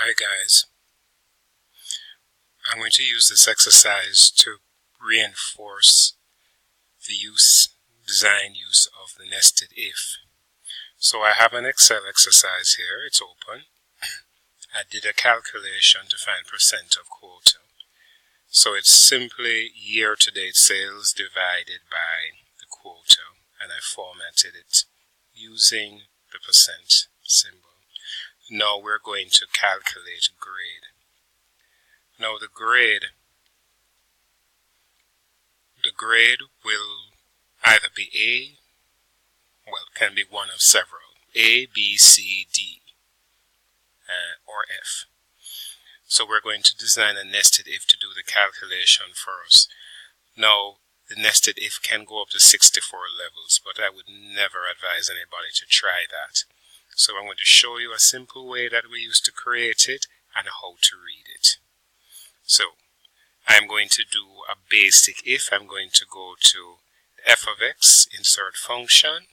Hi guys, I'm going to use this exercise to reinforce the design use of the nested if. So I have an Excel exercise here, it's open. I did a calculation to find percent of quota. So it's simply year-to-date sales divided by the quota, and I formatted it using the percent symbol. Now we're going to calculate grade. Now the grade will either be can be one of several, A, B, C, D, or F. So we're going to design a nested if to do the calculation first. Now, the nested if can go up to 64 levels, but I would never advise anybody to try that. So I'm going to show you a simple way that we used to create it and how to read it. So, I'm going to do a basic if. I'm going to go to f of x, insert function.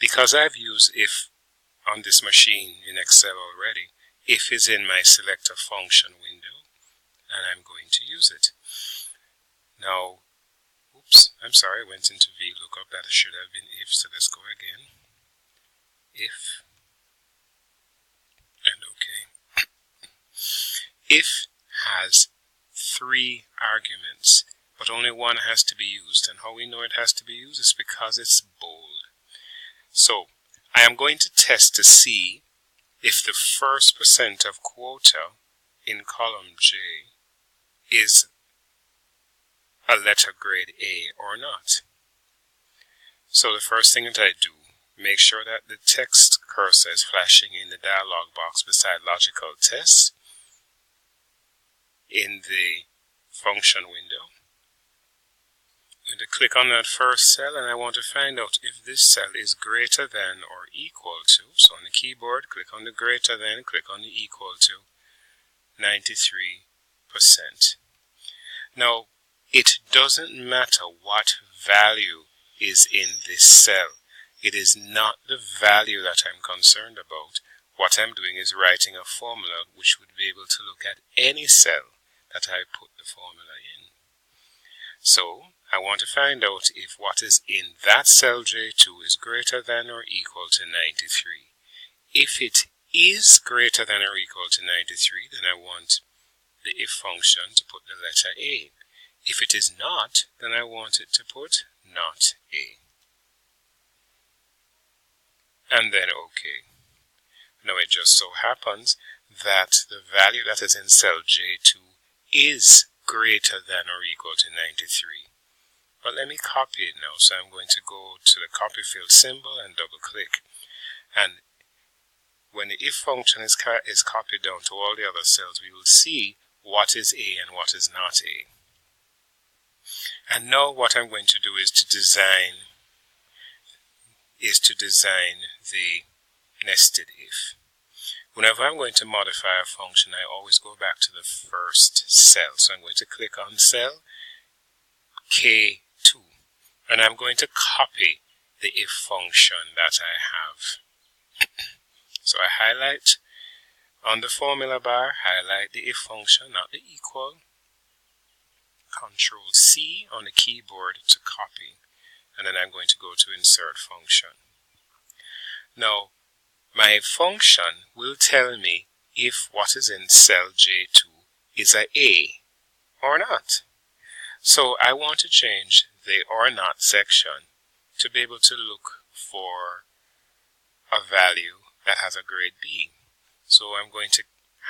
Because I've used if on this machine in Excel already, if is in my select a function window, and I'm going to use it. Now, I went into VLOOKUP. That should have been if, so let's go again. If, and OK. If has 3 arguments, but only one has to be used. And how we know it has to be used is because it's bold. So, I am going to test to see if the first percent of quota in column J is a letter grade A or not. So the first thing that I do, make sure that the text cursor is flashing in the dialog box beside logical test in the function window. I'm going to click on that first cell, and I want to find out if this cell is greater than or equal to. So on the keyboard, click on the greater than, click on the equal to 93%. Now, it doesn't matter what value is in this cell. It is not the value that I'm concerned about. What I'm doing is writing a formula which would be able to look at any cell that I put the formula in. So, I want to find out if what is in that cell J2 is greater than or equal to 93. If it is greater than or equal to 93, then I want the if function to put the letter A. If it is not, then I want it to put not A. And then OK. Now it just so happens that the value that is in cell J2 is greater than or equal to 93. But let me copy it now. So I'm going to go to the copy field symbol and double click. And when the if function is copied down to all the other cells, we will see what is A and what is not A. And now what I'm going to do is to design the nested if. Whenever I'm going to modify a function, I always go back to the first cell. So I'm going to click on cell K2, and I'm going to copy the if function that I have. So I highlight on the formula bar, highlight the if function, not the equal. Control C on the keyboard to copy, and then I'm going to go to insert function. Now, my function will tell me if what is in cell J2 is a or not. So I want to change the or not section to be able to look for a value that has a grade B. So I'm going to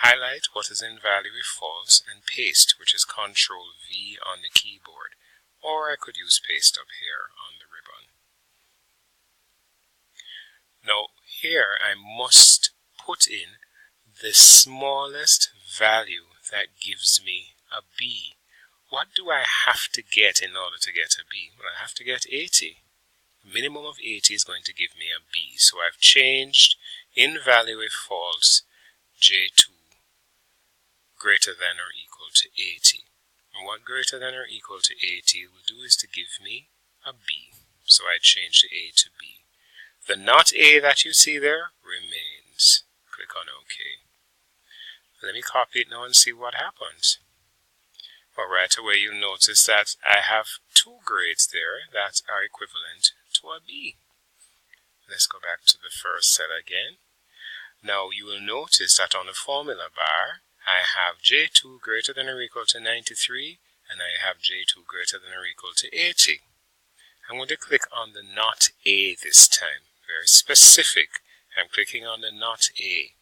highlight what is in value if false and paste, which is Control V on the keyboard. Or I could use paste up here on the ribbon. Now here I must put in the smallest value that gives me a B. What do I have to get in order to get a B? Well, I have to get 80. A minimum of 80 is going to give me a B. So I've changed in value if false J2 greater than or equal to 80. And what greater than or equal to 80 will do is to give me a B. So I change the A to B. The not A that you see there remains. Click on OK. Let me copy it now and see what happens. Well, right away you'll notice that I have two grades there that are equivalent to a B. Let's go back to the first cell again. Now you will notice that on the formula bar, I have J2 greater than or equal to 93, and I have J2 greater than or equal to 80. I'm going to click on the not A this time, very specific. I'm clicking on the not A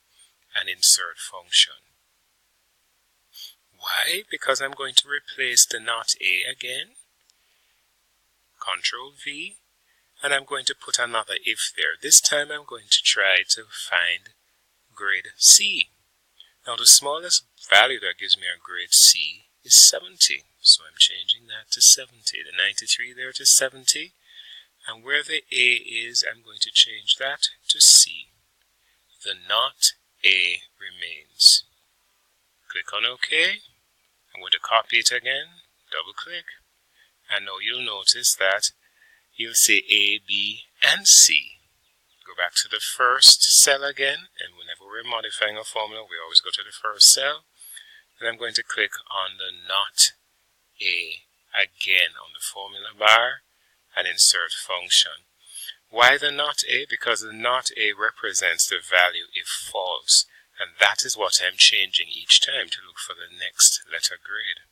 and insert function. Why? Because I'm going to replace the not A again, Control V, and I'm going to put another if there. This time I'm going to try to find grade C. Now the smallest value that gives me a grade C is 70. So I'm changing that to 70. The 93 there to 70. And where the A is, I'm going to change that to C. The not A remains. Click on OK. I'm going to copy it again, double click, and now you'll notice that you'll see A, B, and C. Go back to the first cell again, and whenever we're modifying a formula, we always go to the first cell. And I'm going to click on the not A again on the formula bar and insert function. Why the not A? Because the not A represents the value if false. And that is what I'm changing each time to look for the next letter grade.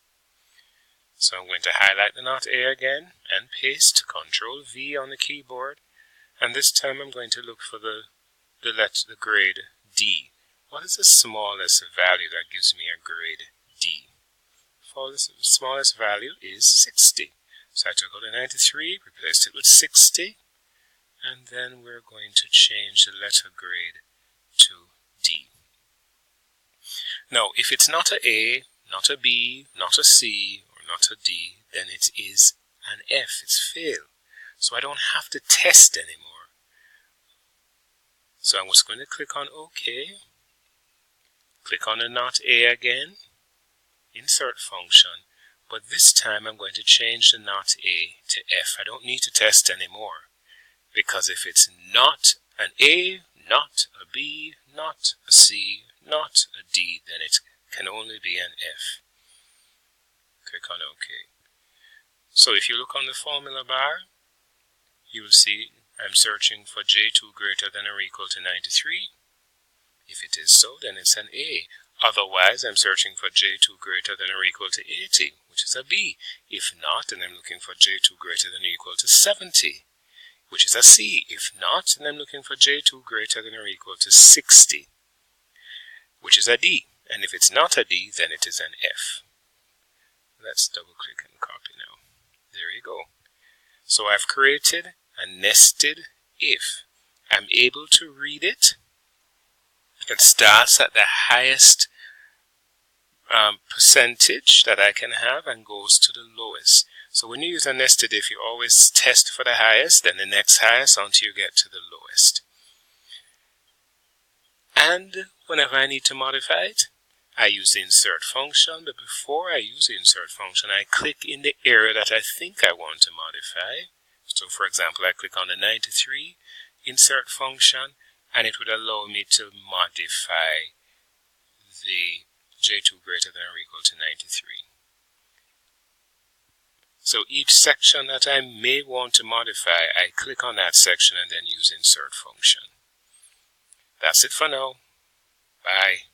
So I'm going to highlight the not A again and paste Control V on the keyboard. And this time I'm going to look for the grade D. What is the smallest value that gives me a grade D? The smallest value is 60. So I took out the 93, replaced it with 60, and then we're going to change the letter grade to D. Now, if it's not a, not a B, not a C, or not a D, then it is an F. It's fail. So I don't have to test anymore. So I'm just going to click on OK. Click on the not A again. Insert function. But this time I'm going to change the not A to F. I don't need to test anymore. Because if it's not an A, not a B, not a C, not a D, then it can only be an F. Click on OK. So if you look on the formula bar, you will see I'm searching for J2 greater than or equal to 93. If it is so, then it's an A. Otherwise, I'm searching for J2 greater than or equal to 80, which is a B. If not, then I'm looking for J2 greater than or equal to 70, which is a C. If not, then I'm looking for J2 greater than or equal to 60, which is a D. And if it's not a D, then it is an F. Let's double click and copy now. There you go. So I've created a nested if. I'm able to read it. It starts at the highest percentage that I can have and goes to the lowest. So when you use a nested if, you always test for the highest, then the next highest until you get to the lowest. And whenever I need to modify it, I use the insert function, but before I use the insert function, I click in the area that I think I want to modify. So for example, I click on the 93, insert function, and it would allow me to modify the J2 greater than or equal to 93. So each section that I may want to modify, I click on that section and then use insert function. That's it for now. Bye.